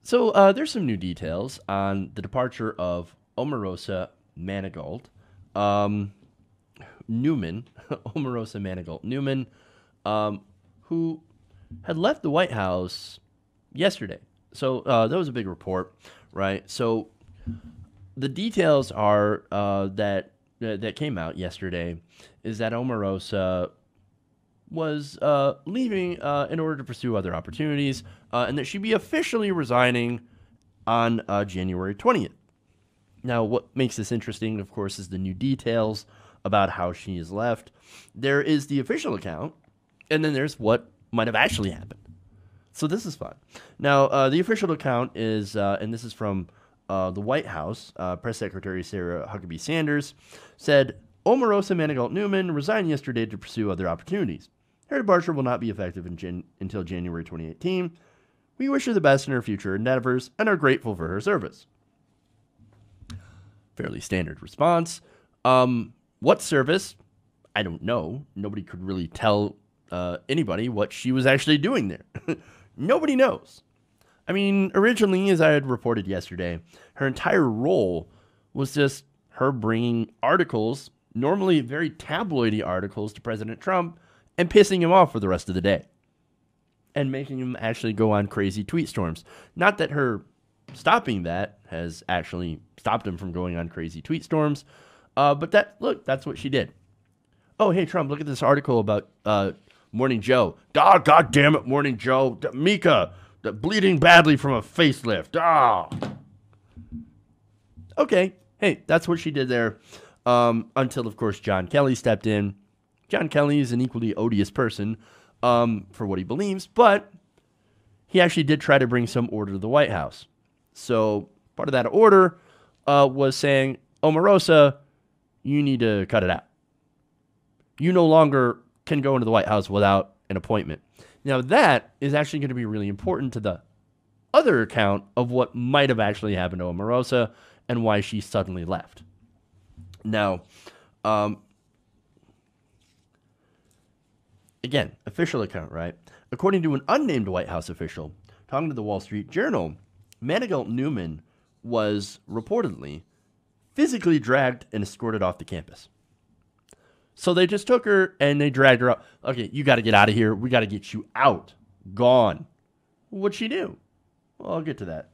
So there's some new details on the departure of Omarosa Manigault Newman, Omarosa Manigault Newman, who had left the White House yesterday. So that was a big report, right? So the details are that came out yesterday is that Omarosa was leaving in order to pursue other opportunities, and that she'd be officially resigning on January 20th. Now, what makes this interesting, of course, is the new details about how she has left. There is the official account, and then there's what might have actually happened. So this is fun. Now, the official account is, and this is from the White House, Press Secretary Sarah Huckabee Sanders, said, Omarosa Manigault Newman resigned yesterday to pursue other opportunities. Her departure will not be effective until January 2018. We wish her the best in her future endeavors and are grateful for her service. Fairly standard response. What service? I don't know. Nobody could really tell anybody what she was actually doing there. Nobody knows. I mean, originally, as I had reported yesterday, her entire role was just her bringing articles, normally very tabloidy articles, to President Trump and pissing him off for the rest of the day and making him actually go on crazy tweet storms. Not that her stopping that has actually stopped him from going on crazy tweet storms, but that's what she did. Oh, hey, Trump, look at this article about Morning Joe. God damn it, Morning Joe. Mika, bleeding badly from a facelift. Okay, hey, that's what she did there until, of course, John Kelly stepped in. John Kelly is an equally odious person for what he believes, but he actually did try to bring some order to the White House. So part of that order was saying, Omarosa, you need to cut it out. You no longer can go into the White House without an appointment. Now, that is actually going to be really important to the other account of what might have actually happened to Omarosa and why she suddenly left. Now, again, official account, right? According to an unnamed White House official talking to the Wall Street Journal, Manigault Newman was reportedly physically dragged and escorted off the campus. So they just took her and they dragged her up. Okay, you got to get out of here. We got to get you out. Gone. What'd she do? Well, I'll get to that.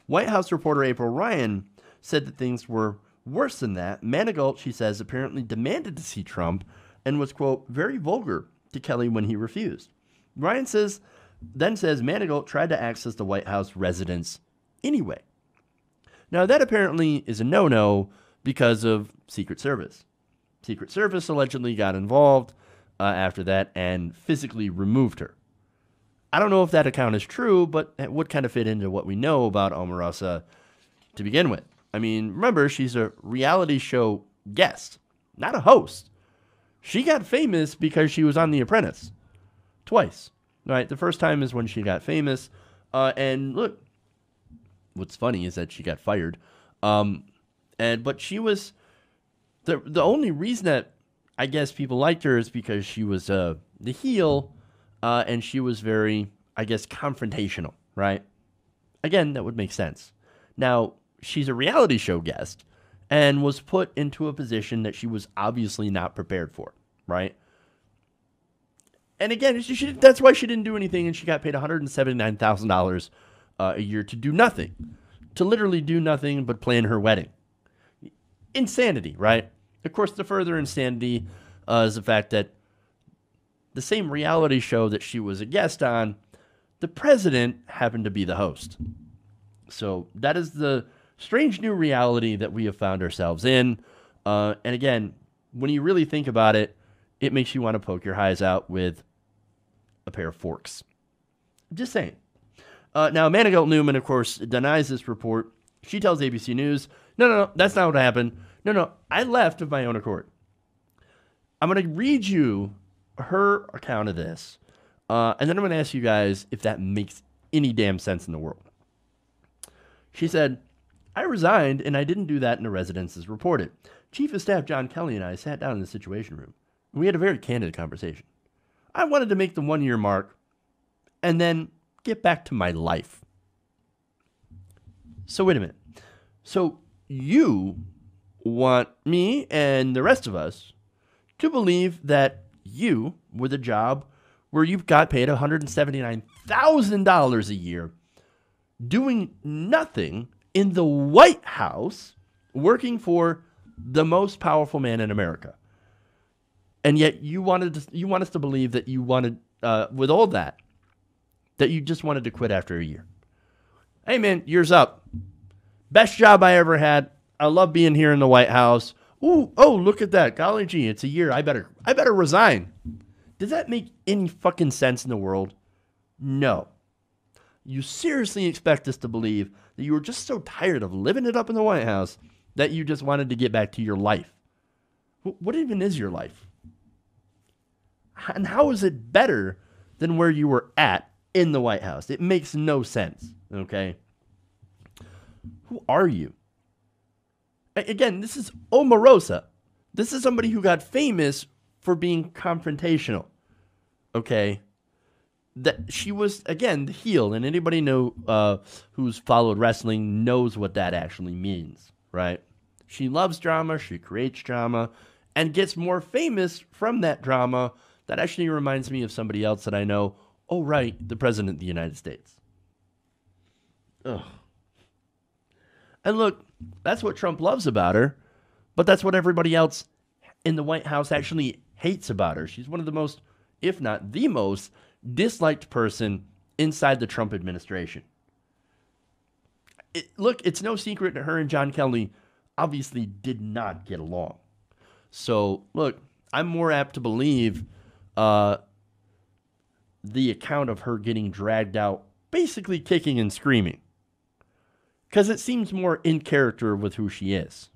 White House reporter April Ryan said that things were worse than that. Manigault, she says, apparently demanded to see Trump and was, quote, very vulgar to Kelly when he refused. Ryan then says Manigault tried to access the White House residence anyway. Now, that apparently is a no-no because of Secret Service. Secret Service allegedly got involved after that and physically removed her. I don't know if that account is true, but it would kind of fit into what we know about Omarosa to begin with. I mean, remember, she's a reality show guest, not a host. She got famous because she was on The Apprentice twice. Right? The first time is when she got famous. And look, what's funny is that she got fired. But she was the only reason that I guess people liked her is because she was the heel, and she was very, I guess, confrontational. Right? Again, that would make sense. Now, she's a reality show guest and was put into a position that she was obviously not prepared for. Right? And again, that's why she didn't do anything, and she got paid $179,000 a year to do nothing, to literally do nothing but plan her wedding. Insanity, right? Of course, the further insanity is the fact that the same reality show that she was a guest on, the president happened to be the host. So that is the strange new reality that we have found ourselves in. And again, when you really think about it, it makes you want to poke your eyes out with a pair of forks. Just saying. Now, Manigault Newman, of course, denies this report. She tells ABC News, no, that's not what happened. No, I left of my own accord. I'm going to read you her account of this, and then I'm going to ask you guys if that makes any damn sense in the world. She said, I resigned, and I didn't do that in a residence as reported. Chief of Staff John Kelly and I sat down in the Situation Room. We had a very candid conversation. I wanted to make the 1-year mark and then get back to my life. So wait a minute. So you want me and the rest of us to believe that you, with a job where you've got paid $179,000 a year, doing nothing in the White House, working for the most powerful man in America, and yet you want us to believe that you wanted, with all that you just wanted to quit after a year. Hey man, year's up. Best job I ever had. I love being here in the White House. Ooh, oh, look at that. Golly gee, it's a year. I better resign. Does that make any fucking sense in the world? No. You seriously expect us to believe that you were just so tired of living it up in the White House that you just wanted to get back to your life? What even is your life? And how is it better than where you were at in the White House? It makes no sense, okay? Who are you? Again, this is Omarosa. This is somebody who got famous for being confrontational, okay? That she was, again, the heel, and anybody who's followed wrestling knows what that actually means, right? She loves drama, she creates drama, and gets more famous from that drama. That actually reminds me of somebody else that I know. Oh, right, the President of the United States. Ugh. And look, that's what Trump loves about her, but that's what everybody else in the White House actually hates about her. She's one of the most, if not the most, disliked person inside the Trump administration. Look, it's no secret that her and John Kelly obviously did not get along. So, look, I'm more apt to believe the account of her getting dragged out, basically kicking and screaming, because it seems more in character with who she is.